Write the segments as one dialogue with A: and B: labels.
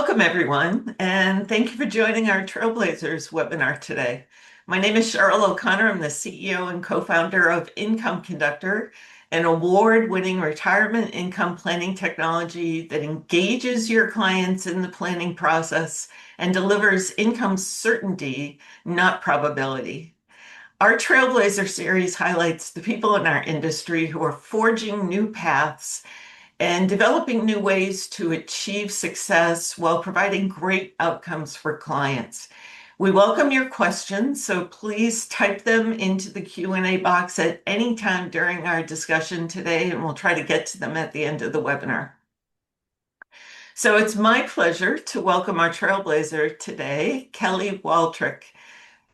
A: Welcome, everyone, and thank you for joining our Trailblazers webinar today. My name is Sheryl O'Connor. I'm the CEO and co-founder of IncomeConductor, an award-winning retirement income planning technology that engages your clients in the planning process and delivers income certainty, not probability. Our Trailblazer series highlights the people in our industry who are forging new paths and developing new ways to achieve success while providing great outcomes for clients. We welcome your questions, so please type them into the Q&A box at any time during our discussion today, and we'll try to get to them at the end of the webinar. So it's my pleasure to welcome our Trailblazer today, Kelly Waltrich,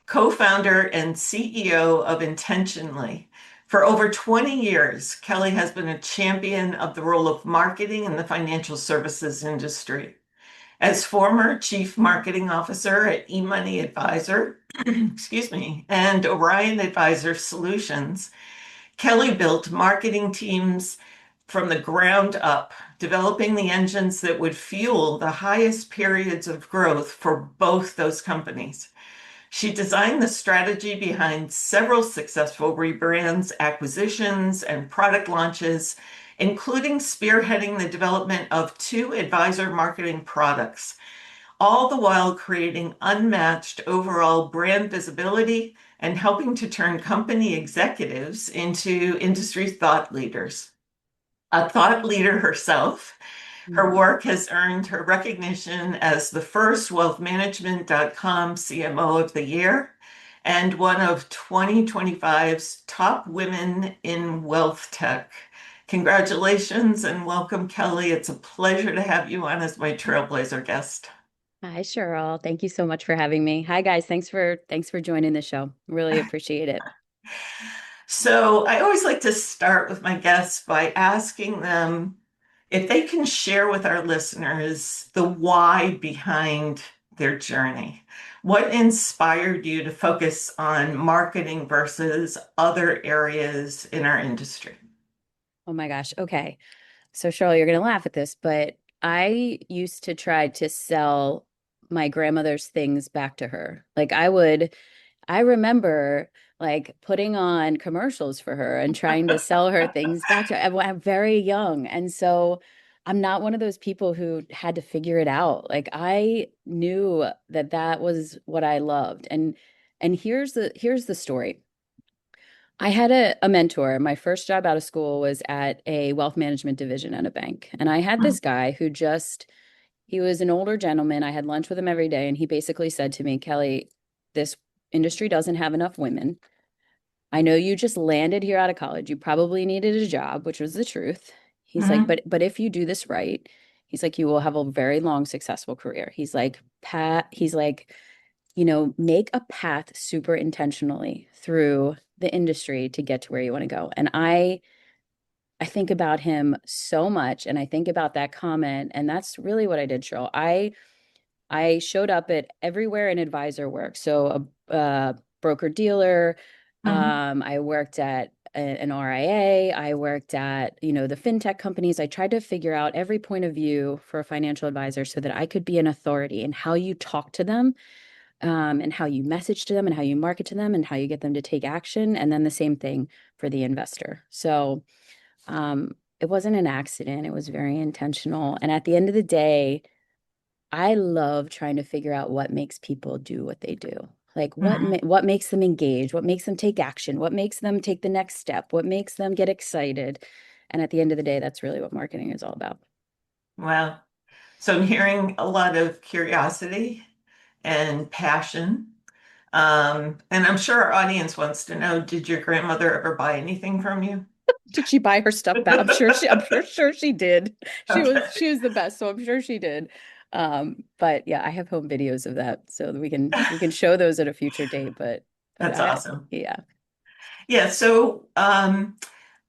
A: co-founder and CEO of Intentionally. For over 20 years, Kelly has been a champion of the role of marketing in the financial services industry. As former Chief Marketing Officer at eMoney Advisor, excuse me, and Orion Advisor Solutions, Kelly built marketing teams from the ground up, developing the engines that would fuel the highest periods of growth for both those companies. She designed the strategy behind several successful rebrands, acquisitions, and product launches, including spearheading the development of 2 advisor marketing products, all the while creating unmatched overall brand visibility and helping to turn company executives into industry thought leaders. A thought leader herself, her work has earned her recognition as the first wealthmanagement.com CMO of the year and one of 2025's top women in wealth tech. Congratulations and welcome, Kelly. It's a pleasure to have you on as my Trailblazer guest.
B: Hi, Cheryl. Thank you so much for having me. Hi, guys. Thanks for joining the show. Really appreciate it.
A: So I always like to start with my guests by asking them if they can share with our listeners the why behind their journey. What inspired you to focus on marketing versus other areas in our industry?
B: Oh my gosh. Okay. So, Cheryl, you're going to laugh at this, but I used to try to sell my grandmother's things back to her. I remember like putting on commercials for her and trying to sell her things back to her. I'm very young. And so I'm not one of those people who had to figure it out. Like I knew that that was what I loved. And here's the story. I had a mentor. My first job out of school was at a wealth management division at a bank. And I had this guy who he was an older gentleman. I had lunch with him every day. And he basically said to me, Kelly, this industry doesn't have enough women. I know you just landed here out of college. You probably needed a job, which was the truth. He's like,
A: Mhm.
B: but if you do this right, he's like, you will have a very long, successful career. He's like, make a path super intentionally through the industry to get to where you want to go. And I think about him so much, and I think about that comment, and that's really what I did, Cheryl. I showed up at everywhere an advisor works. So a broker dealer.
A: Mhm.
B: I worked at an RIA. I worked at, the fintech companies. I tried to figure out every point of view for a financial advisor so that I could be an authority in how you talk to them, and how you message to them and how you market to them and how you get them to take action. And then the same thing for the investor. So it wasn't an accident. It was very intentional. And at the end of the day, I love trying to figure out what makes people do what they do. Like
A: Mhm.
B: what makes them engage, what makes them take action, what makes them take the next step, what makes them get excited. And at the end of the day, that's really what marketing is all about.
A: Wow. So I'm hearing a lot of curiosity and passion. And I'm sure our audience wants to know, did your grandmother ever buy anything from you?
B: Did she buy her stuff back? I'm sure she did.
A: Okay,
B: She was the best, so I'm sure she did. But yeah, I have home videos of that, so that we can show those at a future date. But
A: that's awesome.
B: yeah.
A: Yeah, so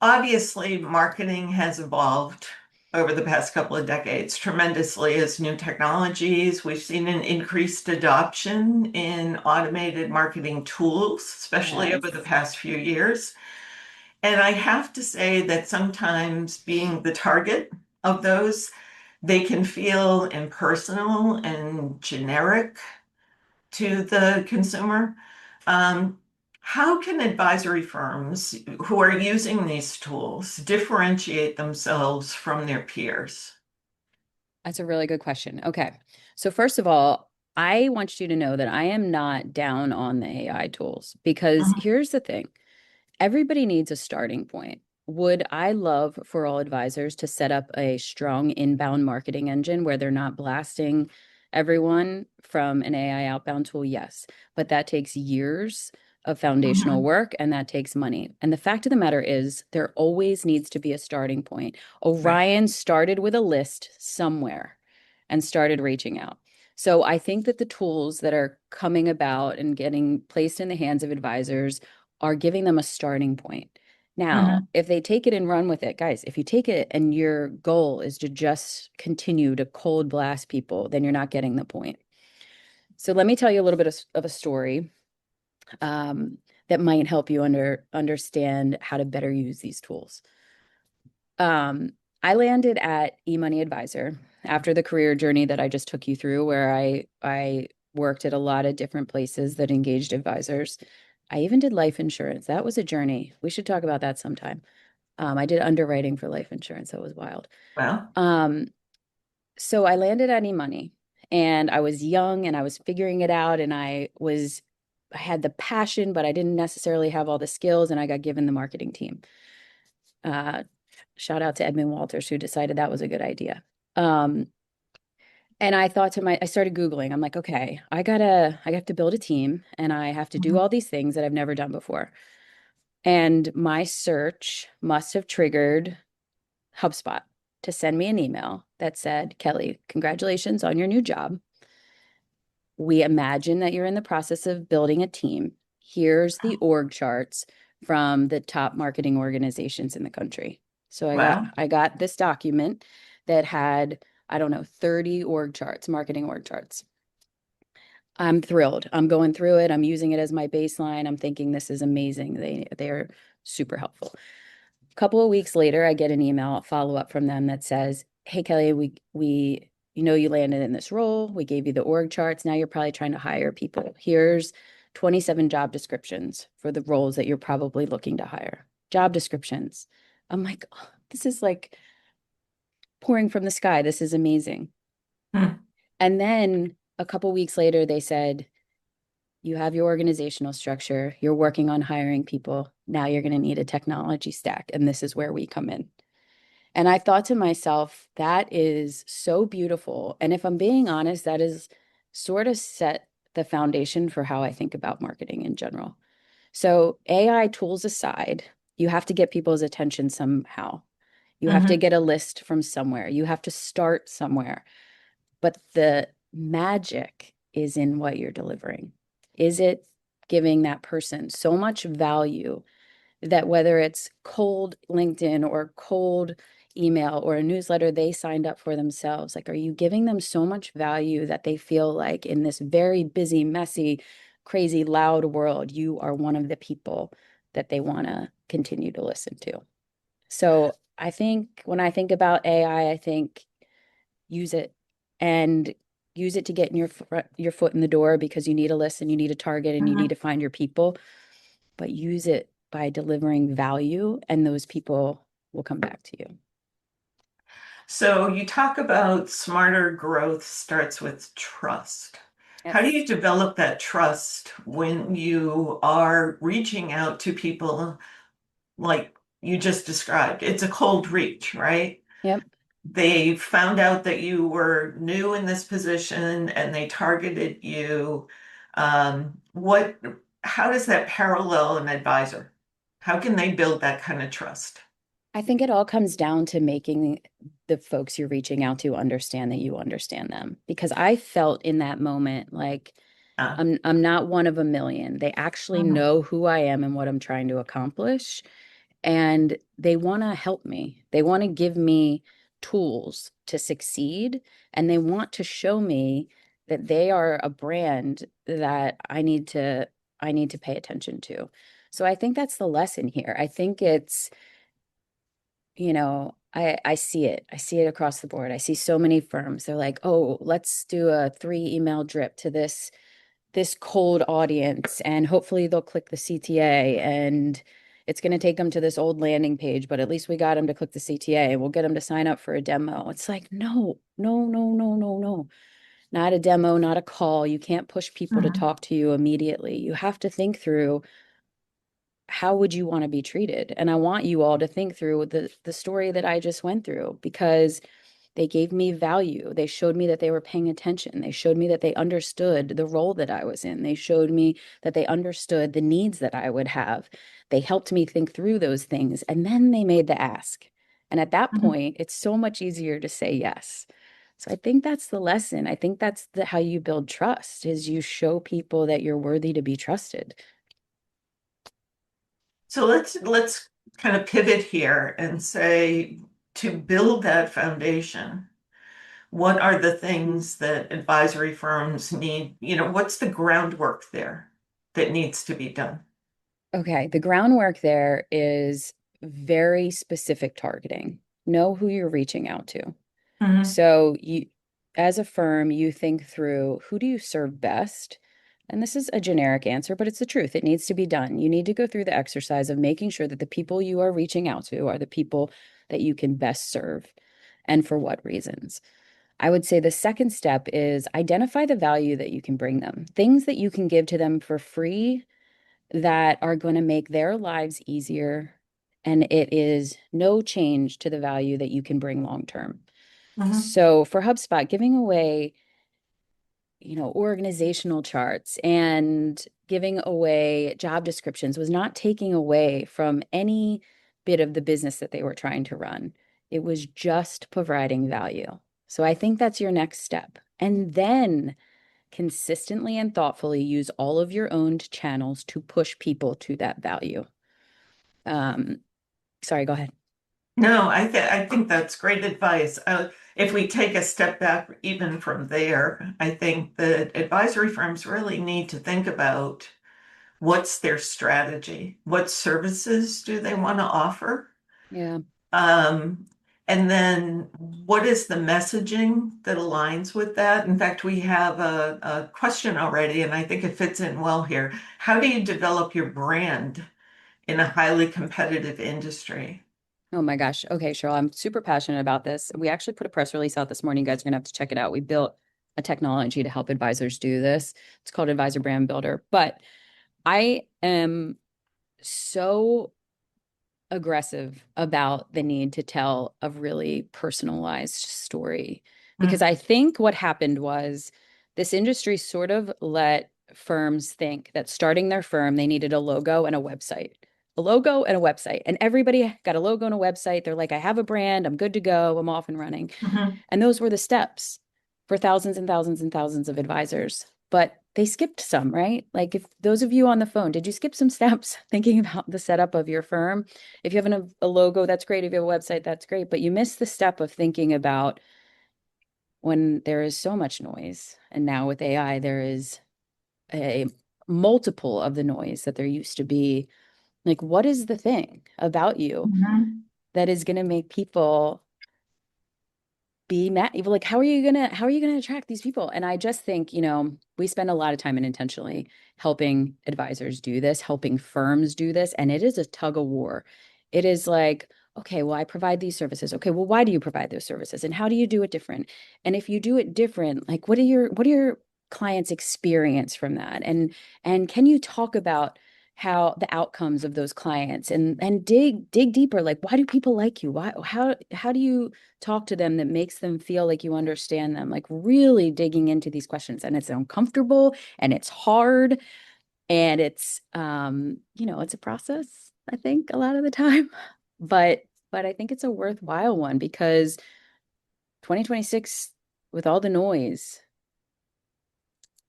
A: obviously marketing has evolved over the past couple of decades tremendously as new technologies. We've seen an increased adoption in automated marketing tools, especially over the
B: Yes.
A: past few years. And I have to say that sometimes being the target of those they can feel impersonal and generic to the consumer. Um, how can advisory firms who are using these tools differentiate themselves from their peers?
B: That's a really good question. Okay. So, first of all, I want you to know that I am not down on the AI tools because
A: Mhm.
B: here's the thing. Everybody needs a starting point. Would I love for all advisors to set up a strong inbound marketing engine where they're not blasting everyone from an AI outbound tool? Yes. But that takes years of foundational
A: Mhm.
B: work and that takes money. And the fact of the matter is, there always needs to be a starting point.
A: Right.
B: Orion started with a list somewhere and started reaching out. So I think that the tools that are coming about and getting placed in the hands of advisors are giving them a starting point. Now,
A: Mhm.
B: if they take it and run with it, guys, if you take it and your goal is to just continue to cold blast people, then you're not getting the point. So let me tell you a little bit of a story um, that might help you understand how to better use these tools. Um, I landed at eMoney Advisor after the career journey that I just took you through, where I worked at a lot of different places that engaged advisors. I even did life insurance. That was a journey. We should talk about that sometime. I did underwriting for life insurance. That was wild.
A: Well,
B: Um, so I landed at eMoney and I was young and I was figuring it out and I had the passion, but I didn't necessarily have all the skills and I got given the marketing team. Uh, Shout out to Edmund Walters who decided that was a good idea. Um, and I started Googling. I'm like, okay, I have to build a team and I have to do
A: mhm.
B: all these things that I've never done before. And my search must have triggered HubSpot to send me an email that said, Kelly, congratulations on your new job. We imagine that you're in the process of building a team. Here's the org charts from the top marketing organizations in the country. So
A: Well,
B: I got this document that had, I don't know, 30 org charts, marketing org charts. I'm thrilled. I'm going through it. I'm using it as my baseline. I'm thinking this is amazing. They're super helpful. A couple of weeks later, I get an email follow up from them that says, "Hey Kelly, we you know you landed in this role. We gave you the org charts. Now you're probably trying to hire people. Here's 27 job descriptions for the roles that you're probably looking to hire. Job descriptions." I'm like, oh, this is like pouring from the sky. This is amazing.
A: hmm.
B: And then a couple weeks later, they said, you have your organizational structure. You're working on hiring people. Now you're going to need a technology stack. And this is where we come in. And I thought to myself, that is so beautiful. And if I'm being honest, that is sort of set the foundation for how I think about marketing in general. So, AI tools aside, you have to get people's attention somehow. You have to
A: Mhm.
B: get a list from somewhere. You have to start somewhere. But the magic is in what you're delivering. Is it giving that person so much value that whether it's cold LinkedIn or cold email or a newsletter they signed up for themselves, like, are you giving them so much value that they feel like in this very busy, messy, crazy, loud world, you are one of the people that they want to continue to listen to? So I think when I think about AI, I think use it and use it to get in your foot in the door because you need a list and you need a target and you need
A: Mhm.
B: to find your people, but use it by delivering value and those people will come back to you.
A: So you talk about smarter growth starts with trust. How do
B: Yes.
A: you develop that trust when you are reaching out to people like you just described? It's a cold reach, right?
B: Yep.
A: They found out that you were new in this position and they targeted you. What, how does that parallel an advisor? How can they build that kind of trust?
B: I think it all comes down to making the folks you're reaching out to understand that you understand them. Because I felt in that moment like
A: Uh,
B: I'm not one of a million. They actually
A: mhm.
B: know who I am and what I'm trying to accomplish. And they want to help me. They want to give me tools to succeed. And they want to show me that they are a brand that I need to pay attention to. So I think that's the lesson here. I think it's, I see it. I see it across the board. I see so many firms. They're like, "Oh, let's do a 3 email drip to this cold audience and hopefully they'll click the CTA and it's going to take them to this old landing page, but at least we got them to click the CTA. We'll get them to sign up for a demo." It's like, no, no, no, no, no, no. Not a demo, not a call. You can't push people to
A: Mhm.
B: talk to you immediately. You have to think through, how would you want to be treated? And I want you all to think through the story that I just went through, because they gave me value. They showed me that they were paying attention. They showed me that they understood the role that I was in. They showed me that they understood the needs that I would have. They helped me think through those things. And then they made the ask. And at that
A: Mhm.
B: point, it's so much easier to say yes. So I think that's the lesson. I think that's how you build trust, is you show people that you're worthy to be trusted.
A: So let's kind of pivot here and say to build that foundation, what are the things that advisory firms need? What's the groundwork there that needs to be done?
B: Okay, the groundwork there is very specific targeting. Know who you're reaching out to.
A: Hmm.
B: So you, as a firm, you think through, who do you serve best? And this is a generic answer, but it's the truth. It needs to be done. You need to go through the exercise of making sure that the people you are reaching out to are the people that you can best serve, and for what reasons. I would say the second step is identify the value that you can bring them, things that you can give to them for free that are going to make their lives easier. And it is no change to the value that you can bring long term.
A: Hmm.
B: So for HubSpot, giving away, organizational charts and giving away job descriptions was not taking away from any bit of the business that they were trying to run. It was just providing value. So I think that's your next step. And then consistently and thoughtfully use all of your owned channels to push people to that value. Um, Sorry, go ahead.
A: No, I think that's great advice. If we take a step back even from there, I think that advisory firms really need to think about what's their strategy, what services do they want to offer,
B: Yeah.
A: um, and then what is the messaging that aligns with that? In fact, we have a question already, and I think it fits in well here. How do you develop your brand in a highly competitive industry?
B: Oh my gosh. Okay, Cheryl, I'm super passionate about this. We actually put a press release out this morning. You guys are gonna have to check it out. We built a technology to help advisors do this. It's called Advisor Brand Builder. But I am so aggressive about the need to tell a really personalized story, because
A: Mm.
B: I think what happened was this industry sort of let firms think that starting their firm, they needed a logo and a website. A logo and a website. And everybody got a logo and a website. They're like, I have a brand, I'm good to go, I'm off and running.
A: Mhm.
B: And those were the steps for thousands and thousands and thousands of advisors. But they skipped some, right? Like, if those of you on the phone, did you skip some steps thinking about the setup of your firm? If you have a logo, that's great. If you have a website, that's great. But you missed the step of thinking about, when there is so much noise. And now with AI, there is a multiple of the noise that there used to be. Like, what is the thing about you
A: Mhm.
B: that is going to make people be mad? Like, how are you gonna attract these people? And I just think, we spend a lot of time and intentionally helping advisors do this, helping firms do this, and it is a tug of war. It is like, okay, well, I provide these services. Okay, well, why do you provide those services, and how do you do it different? And if you do it different, like, what are your clients experience from that? And can you talk about how the outcomes of those clients, and dig deeper? Like, why do people like you? Why how do you talk to them that makes them feel like you understand them? Like, really digging into these questions. And it's uncomfortable and it's hard, and it's a process, I think, a lot of the time. But I think it's a worthwhile one, because 2026, with all the noise,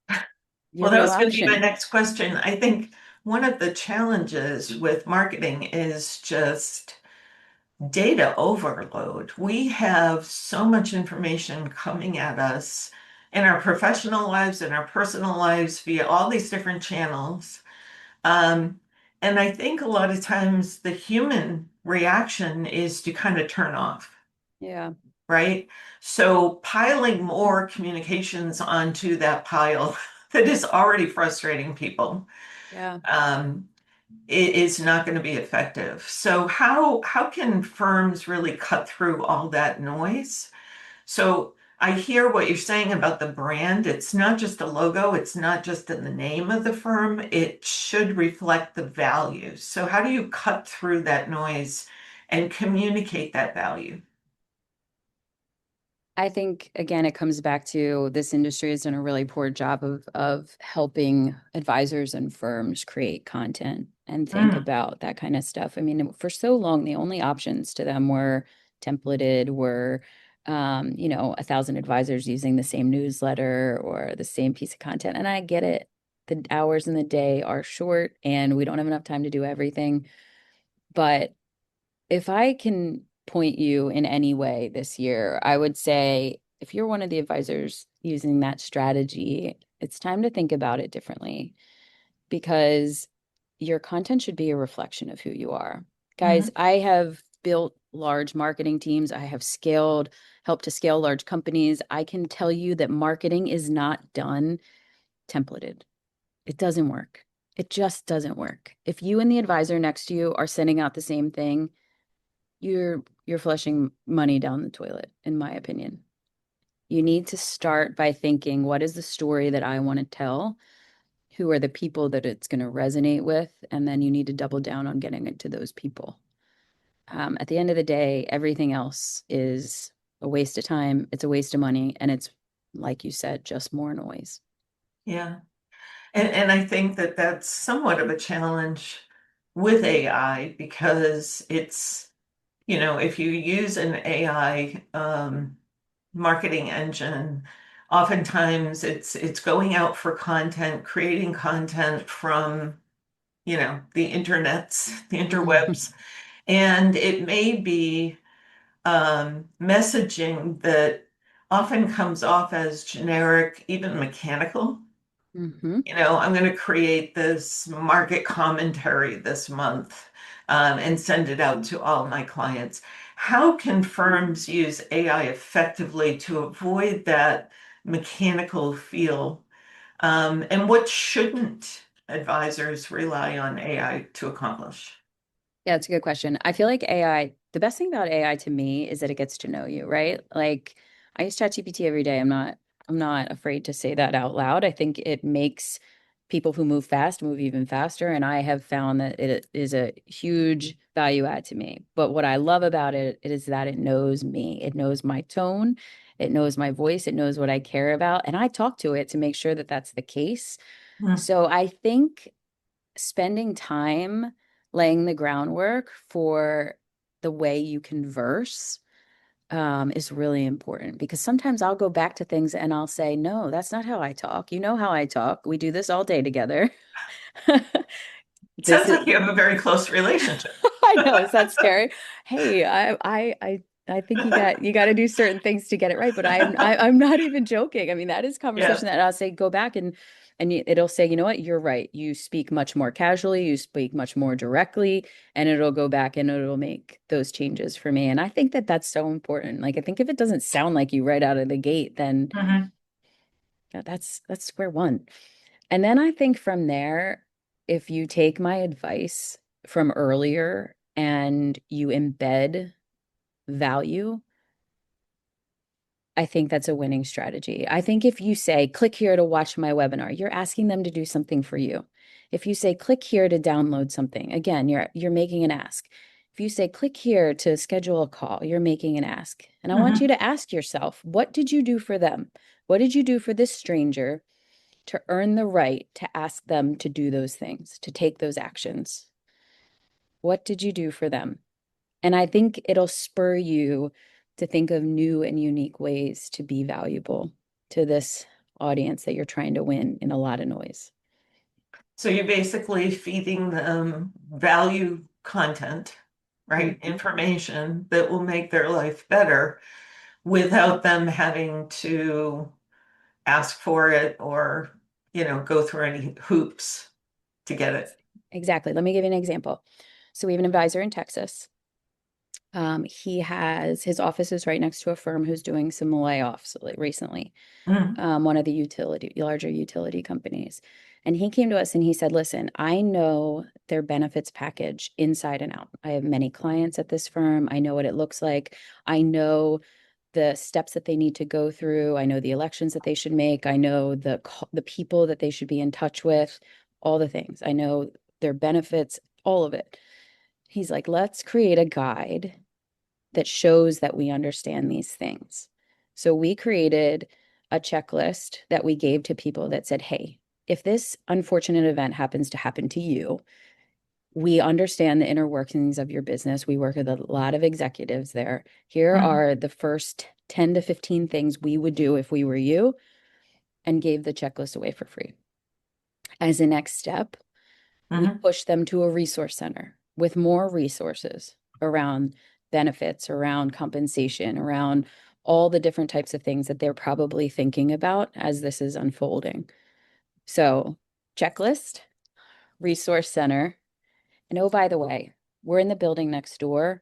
B: you
A: Well,
B: have
A: that
B: no
A: was going to be my
B: option.
A: next question. I think one of the challenges with marketing is just data overload. We have so much information coming at us in our professional lives, in our personal lives, via all these different channels. Um, and I think a lot of times the human reaction is to kind of turn off,
B: Yeah.
A: right? So piling more communications onto that pile that is already frustrating people,
B: Yeah.
A: um, is not going to be effective. So how can firms really cut through all that noise? So I hear what you're saying about the brand. It's not just a logo, it's not just in the name of the firm. It should reflect the value. So how do you cut through that noise and communicate that value?
B: I think again, it comes back to this industry has done a really poor job of helping advisors and firms create content and think
A: Mm,
B: about that kind of stuff. I mean, for so long, the only options to them were templated, were 1,000 advisors using the same newsletter or the same piece of content. And I get it. The hours in the day are short and we don't have enough time to do everything. But if I can point you in any way this year, I would say if you're one of the advisors using that strategy, it's time to think about it differently because your content should be a reflection of who you are. Guys,
A: mhm.
B: I have built large marketing teams. I have helped to scale large companies. I can tell you that marketing is not done templated. It doesn't work. It just doesn't work. If you and the advisor next to you are sending out the same thing, you're flushing money down the toilet, in my opinion. You need to start by thinking, what is the story that I want to tell? Who are the people that it's going to resonate with? And then you need to double down on getting it to those people. At the end of the day, everything else is a waste of time. It's a waste of money. And it's, like you said, just more noise.
A: Yeah. And I think that that's somewhat of a challenge with AI because if you use an AI marketing engine, oftentimes it's going out for content, creating content from, the interwebs, and it may be messaging that often comes off as generic, even mechanical.
B: Mm-hmm.
A: I'm going to create this market commentary this month, and send it out to all my clients. How can firms use AI effectively to avoid that mechanical feel? And what shouldn't advisors rely on AI to accomplish?
B: Yeah, it's a good question. I feel like AI, the best thing about AI to me is that it gets to know you, right? Like I use ChatGPT every day. I'm not afraid to say that out loud. I think it makes people who move fast move even faster. And I have found that it is a huge value add to me. But what I love about it is that it knows me. It knows my tone. It knows my voice. It knows what I care about. And I talk to it to make sure that that's the case.
A: Hmm.
B: So I think spending time laying the groundwork for the way you converse is really important because sometimes I'll go back to things and I'll say, no, that's not how I talk. You know how I talk. We do this all day together. This
A: Sounds
B: is,
A: like you have a very close relationship.
B: I know, is that scary? Hey, I think you got to do certain things to get it right, but I'm not even joking. I mean, that is
A: Yeah.
B: conversation that I'll say go back and it'll say, you know what, you're right. You speak much more casually, you speak much more directly, and it'll go back and it'll make those changes for me. And I think that that's so important. Like, I think if it doesn't sound like you right out of the gate, then
A: Mhm.
B: that's square one. And then I think from there, if you take my advice from earlier and you embed value, I think that's a winning strategy. I think if you say, click here to watch my webinar, you're asking them to do something for you. If you say, click here to download something, again, you're making an ask. If you say, click here to schedule a call, you're making an ask. And I want you
A: Mhm.
B: to ask yourself, what did you do for them? What did you do for this stranger to earn the right to ask them to do those things, to take those actions? What did you do for them? And I think it'll spur you to think of new and unique ways to be valuable to this audience that you're trying to win in a lot of noise.
A: So you're basically feeding them value content, right?
B: Mhm.
A: Information that will make their life better without them having to ask for it or, go through any hoops to get it.
B: Exactly. Let me give you an example. So we have an advisor in Texas. He has his office is right next to a firm who's doing some layoffs like recently,
A: Mm,
B: one of the larger utility companies. And he came to us and he said, listen, I know their benefits package inside and out. I have many clients at this firm. I know what it looks like. I know the steps that they need to go through. I know the elections that they should make. I know the people that they should be in touch with, all the things. I know their benefits, all of it. He's like, let's create a guide that shows that we understand these things. So we created a checklist that we gave to people that said, hey, if this unfortunate event happens to happen to you, we understand the inner workings of your business. We work with a lot of executives there. Here
A: mm,
B: are the first 10 to 15 things we would do if we were you, and gave the checklist away for free. As a next step, we
A: mhm,
B: push them to a resource center with more resources around benefits, around compensation, around all the different types of things that they're probably thinking about as this is unfolding. So, checklist, resource center. And oh, by the way, we're in the building next door.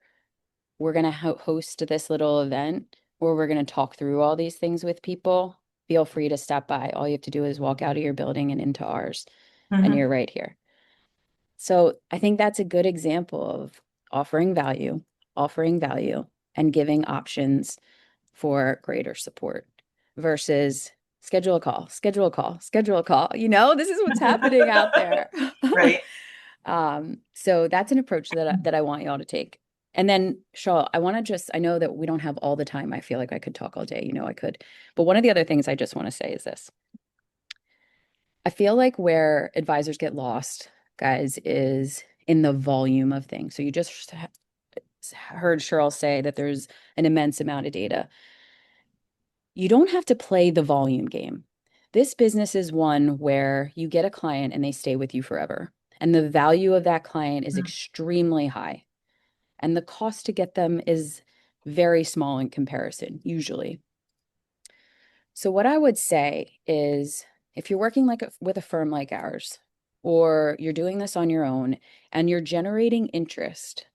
B: We're going to host this little event where we're going to talk through all these things with people. Feel free to stop by. All you have to do is walk out of your building and into ours, and
A: mhm,
B: you're right here. So I think that's a good example of offering value, and giving options for greater support versus schedule a call, schedule a call, schedule a call. This is what's happening out there.
A: right.
B: So that's an approach that I want y'all to take. And then, Shaw, I know that we don't have all the time. I feel like I could talk all day. I could. But one of the other things I just want to say is this. I feel like where advisors get lost, guys, is in the volume of things. So you just heard Sheryl say that there's an immense amount of data. You don't have to play the volume game. This business is one where you get a client and they stay with you forever. And the value of that client is
A: Mm,
B: extremely high. And the cost to get them is very small in comparison, usually. So what I would say is if you're working with a firm like ours, or you're doing this on your own and you're generating interest,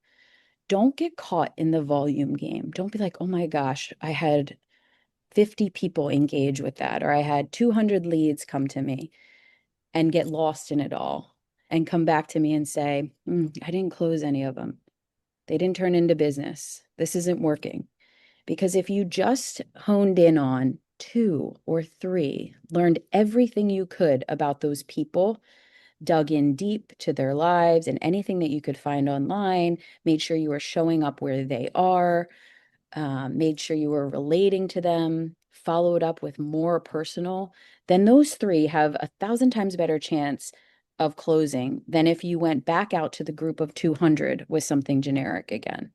B: don't get caught in the volume game. Don't be like, oh my gosh, I had 50 people engage with that, or I had 200 leads come to me, and get lost in it all and come back to me and say, I didn't close any of them. They didn't turn into business. This isn't working. Because if you just honed in on two or three, learned everything you could about those people, dug in deep to their lives and anything that you could find online, made sure you were showing up where they are, made sure you were relating to them, followed up with more personal, then those three have 1,000 times better chance of closing than if you went back out to the group of 200 with something generic again.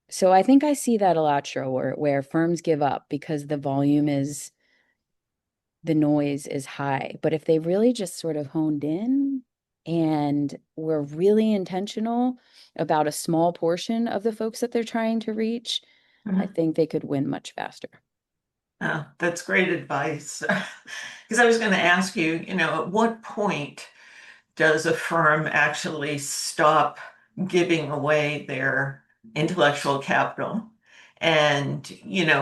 B: So I think I see that a lot, Cheryl, where firms give up because the noise is high. But if they really just sort of honed in and were really intentional about a small portion of the folks that they're trying to reach, I
A: mhm.
B: think they could win much faster.
A: Oh, that's great advice. Because I was going to ask you, at what point does a firm actually stop giving away their intellectual capital and,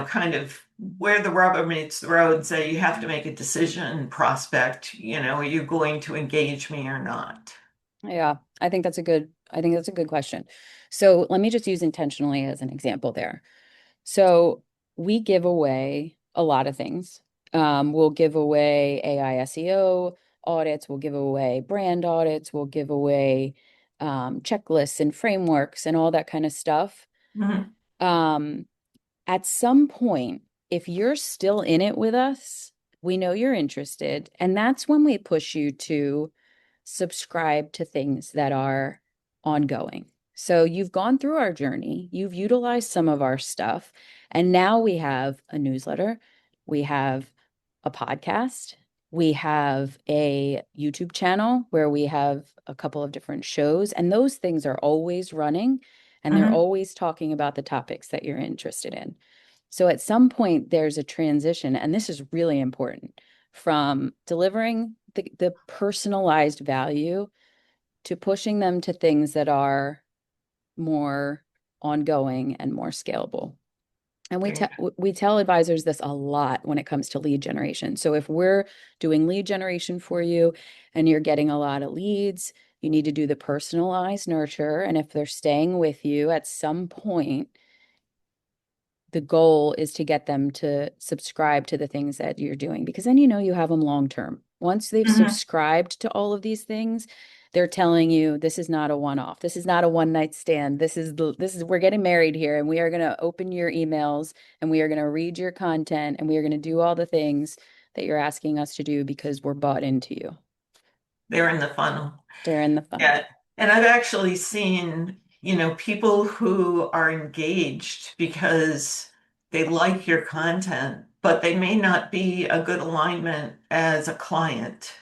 A: kind of where the rubber meets the road, say you have to make a decision, prospect, are you going to engage me or not?
B: Yeah, I think that's a good question. So let me just use intentionally as an example there. So we give away a lot of things. We'll give away AI SEO audits, we'll give away brand audits, we'll give away checklists and frameworks and all that kind of stuff.
A: Mhm,
B: Um, at some point, if you're still in it with us, we know you're interested. And that's when we push you to subscribe to things that are ongoing. So you've gone through our journey, you've utilized some of our stuff, and now we have a newsletter, we have a podcast, we have a YouTube channel where we have a couple of different shows, and those things are always running and they're
A: mhm,
B: always talking about the topics that you're interested in. So at some point, there's a transition, and this is really important from delivering the personalized value to pushing them to things that are more ongoing, and more scalable. And
A: There you go.
B: we tell advisors this a lot when it comes to lead generation. So if we're doing lead generation for you and you're getting a lot of leads, you need to do the personalized nurture. And if they're staying with you at some point, the goal is to get them to subscribe to the things that you're doing, because then you know you have them long term. Once they've
A: Mhm.
B: subscribed to all of these things, they're telling you this is not a one-off. This is not a one-night stand. This is we're getting married here, and we are going to open your emails, and we are going to read your content, and we are going to do all the things that you're asking us to do because we're bought into you.
A: They're in the funnel.
B: They're in the funnel.
A: Yeah. And I've actually seen, people who are engaged because they like your content, but they may not be a good alignment as a client,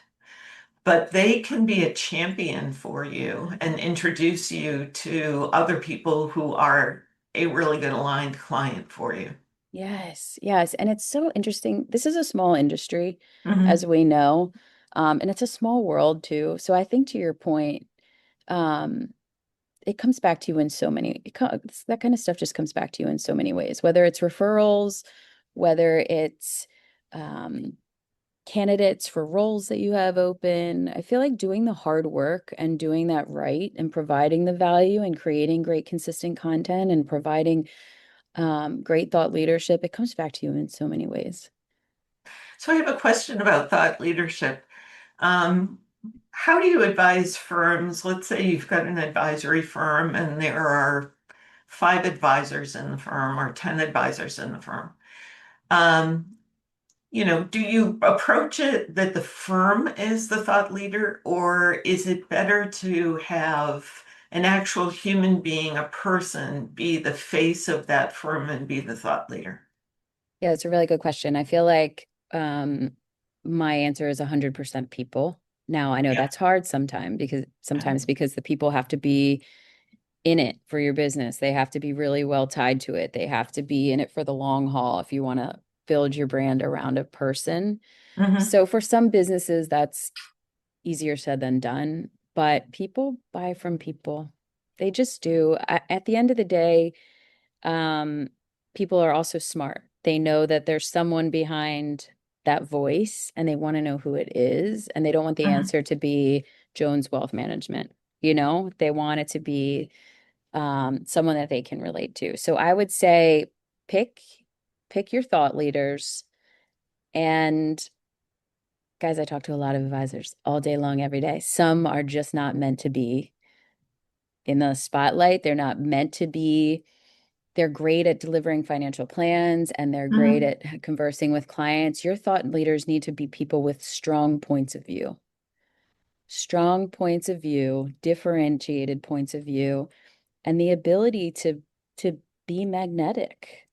A: but they can be a champion for you and introduce you to other people who are a really good aligned client for you.
B: Yes, yes. And it's so interesting. This is a small industry, as
A: Hmm.
B: we know, and it's a small world too. So I think to your point, um, it comes back to you in so many, that kind of stuff just comes back to you in so many ways, whether it's referrals, whether it's um, candidates for roles that you have open. I feel like doing the hard work and doing that right and providing the value and creating great, consistent content and providing great thought leadership, it comes back to you in so many ways.
A: So I have a question about thought leadership. Um, how do you advise firms? Let's say you've got an advisory firm and there are five advisors in the firm or 10 advisors in the firm. Um, do you approach it that the firm is the thought leader, or is it better to have an actual human being, a person, be the face of that firm and be the thought leader?
B: Yeah, it's a really good question. I feel like my answer is 100% people. Now, I know
A: Yeah.
B: that's hard sometimes because the people have to be in it for your business. They have to be really well tied to it. They have to be in it for the long haul if you want to build your brand around a person.
A: Hmm.
B: So for some businesses, that's easier said than done, but people buy from people. They just do. At the end of the day, um, people are also smart. They know that there's someone behind that voice and they want to know who it is. And they don't want the
A: Hmm.
B: answer to be Jones Wealth Management. They want it to be someone that they can relate to. So I would say pick pick your thought leaders. And guys, I talk to a lot of advisors all day long, every day. Some are just not meant to be in the spotlight. They're not meant to be. They're great at delivering financial plans and they're great
A: Hmm.
B: at conversing with clients. Your thought leaders need to be people with strong points of view, differentiated points of view, and the ability to be magnetic.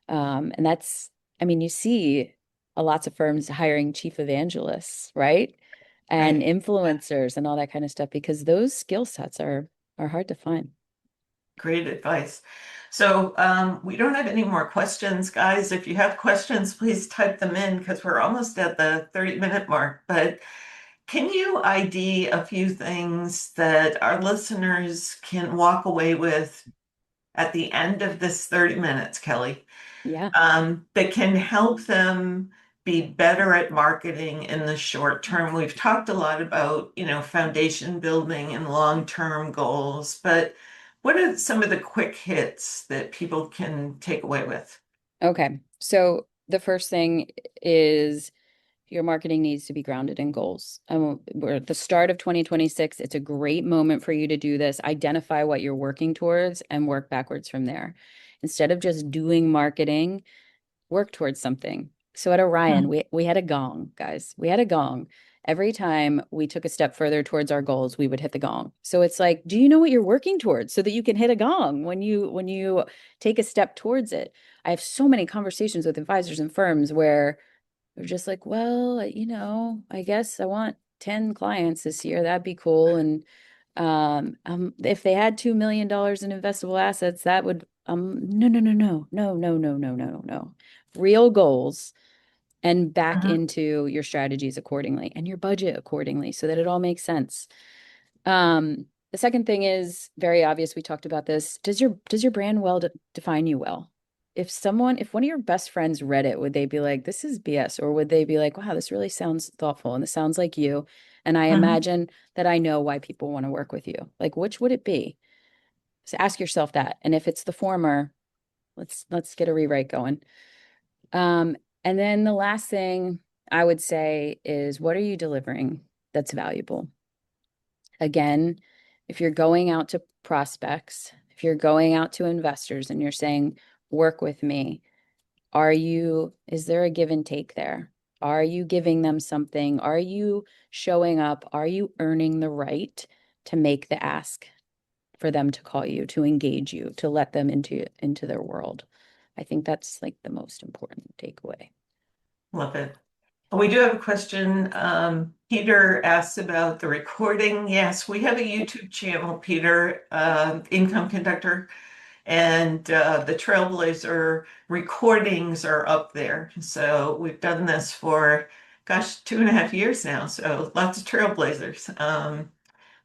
B: And that's, I mean, you see lots of firms hiring chief evangelists, right? And
A: Right.
B: influencers and all that kind of stuff because those skill sets are hard to find.
A: Great advice. So we don't have any more questions, guys. If you have questions, please type them in because we're almost at the 30-minute mark. But can you ID a few things that our listeners can walk away with at the end of this 30 minutes, Kelly,
B: Yeah.
A: that can help them be better at marketing in the short term? We've talked a lot about, foundation building and long-term goals, but what are some of the quick hits that people can take away with?
B: Okay. So the first thing is your marketing needs to be grounded in goals. We're at the start of 2026. It's a great moment for you to do this. Identify what you're working towards and work backwards from there. Instead of just doing marketing, work towards something. So at Orion,
A: Mhm.
B: we had a gong, guys. We had a gong. Every time we took a step further towards our goals, we would hit the gong. So it's like, do you know what you're working towards so that you can hit a gong when you take a step towards it? I have so many conversations with advisors and firms where they're just like, well, I guess I want 10 clients this year. That'd be cool. And if they had $2 million in investable assets, that would no, no, no, no, no, no, no, no, no, no. Real goals and back
A: Mhm.
B: into your strategies accordingly and your budget accordingly so that it all makes sense. Um, The second thing is very obvious. We talked about this. Does your brand well define you well? If one of your best friends read it, would they be like, this is BS? Or would they be like, wow, this really sounds thoughtful and this sounds like you. And I
A: Mhm.
B: imagine that I know why people want to work with you. Like, which would it be? So ask yourself that. And if it's the former, let's get a rewrite going. Um, and then the last thing I would say is what are you delivering that's valuable? Again, if you're going out to prospects, if you're going out to investors and you're saying, work with me, is there a give and take there? Are you giving them something? Are you showing up? Are you earning the right to make the ask for them to call you, to engage you, to let them into their world? I think that's like the most important takeaway.
A: Love it. We do have a question. Peter asks about the recording. Yes, we have a YouTube channel, Peter, Income Conductor, and the Trailblazer recordings are up there. So we've done this for, gosh, 2.5 years now. So lots of Trailblazers.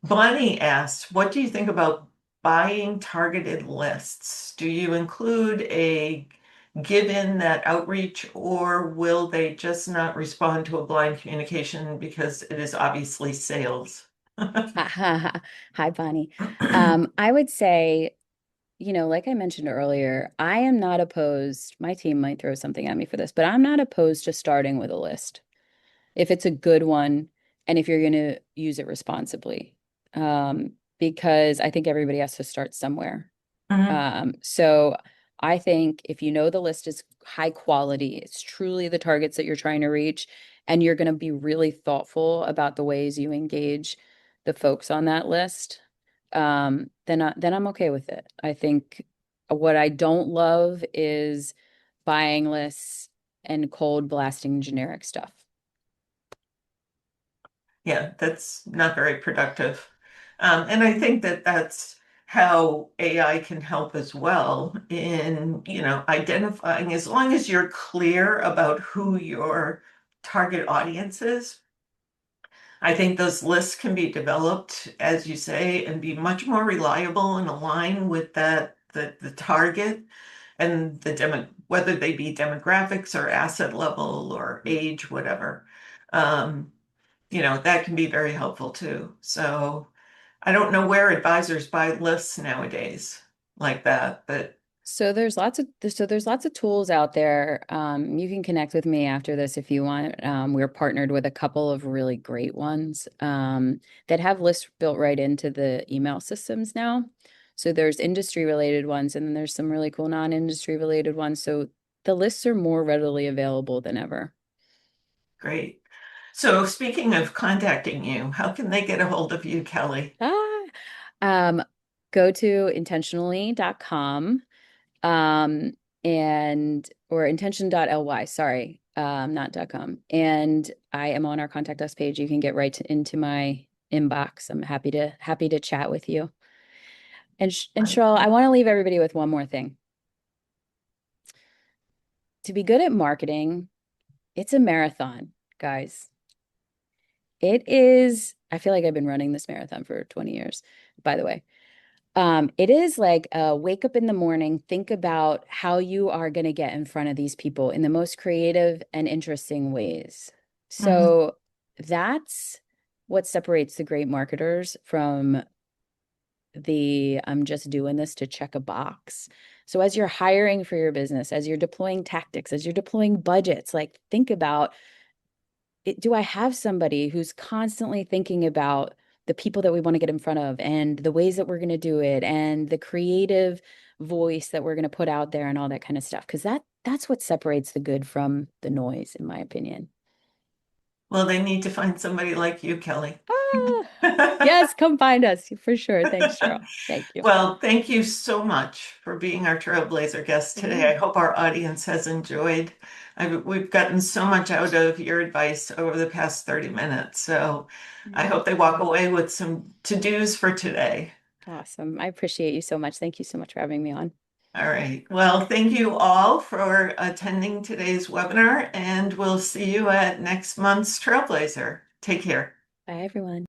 A: Bonnie asked, what do you think about buying targeted lists? Do you include a give in that outreach, or will they just not respond to a blind communication because it is obviously sales?
B: Hi, Bonnie. I would say, like I mentioned earlier, I am not opposed. My team might throw something at me for this, but I'm not opposed to starting with a list if it's a good one and if you're going to use it responsibly. Because I think everybody has to start somewhere.
A: Mhm.
B: So I think if you know the list is high quality, it's truly the targets that you're trying to reach, and you're going to be really thoughtful about the ways you engage the folks on that list, then I'm okay with it. I think what I don't love is buying lists and cold blasting generic stuff.
A: Yeah, that's not very productive. And I think that that's how AI can help as well in, identifying, as long as you're clear about who your target audience is. I think those lists can be developed, as you say, and be much more reliable and align with the target and the whether they be demographics or asset level or age, whatever. Um, that can be very helpful too. So I don't know where advisors buy lists nowadays like that, but
B: There's lots of tools out there. You can connect with me after this if you want. We're partnered with a couple of really great ones that have lists built right into the email systems now. So there's industry related ones, and then there's some really cool non-industry related ones. So the lists are more readily available than ever.
A: great. So speaking of contacting you, how can they get a hold of you, Kelly?
B: Ah, um, go to intentionally.com. um and or intention.ly, sorry, not .com, and I am on our contact us page. You can get right into my inbox. I'm happy to chat with you. And Cheryl, I
A: Wonderful.
B: want to leave everybody with one more thing. To be good at marketing, it's a marathon, guys. It is. I feel like I've been running this marathon for 20 years, by the way. It is like wake up in the morning, think about how you are going to get in front of these people in the most creative and interesting ways.
A: Mhm.
B: So that's what separates the great marketers from the I'm just doing this to check a box. So as you're hiring for your business, as you're deploying tactics, as you're deploying budgets, like think about do I have somebody who's constantly thinking about the people that we want to get in front of and the ways that we're going to do it and the creative voice that we're going to put out there and all that kind of stuff? Because that's what separates the good from the noise, in my opinion.
A: Well, they need to find somebody like you, Kelly.
B: Ah, yes, come find us for sure. Thanks, Cheryl. Thank you.
A: Well, thank you so much for being our Trailblazer guest today. I
B: Yeah.
A: hope our audience has enjoyed. We've gotten so much out of your advice over the past 30 minutes. So I
B: Yeah.
A: hope they walk away with some to-dos for today.
B: Awesome. I appreciate you so much. Thank you so much for having me on.
A: All right. Well, thank you all for attending today's webinar, and we'll see you at next month's Trailblazer. Take care.
B: Bye, everyone.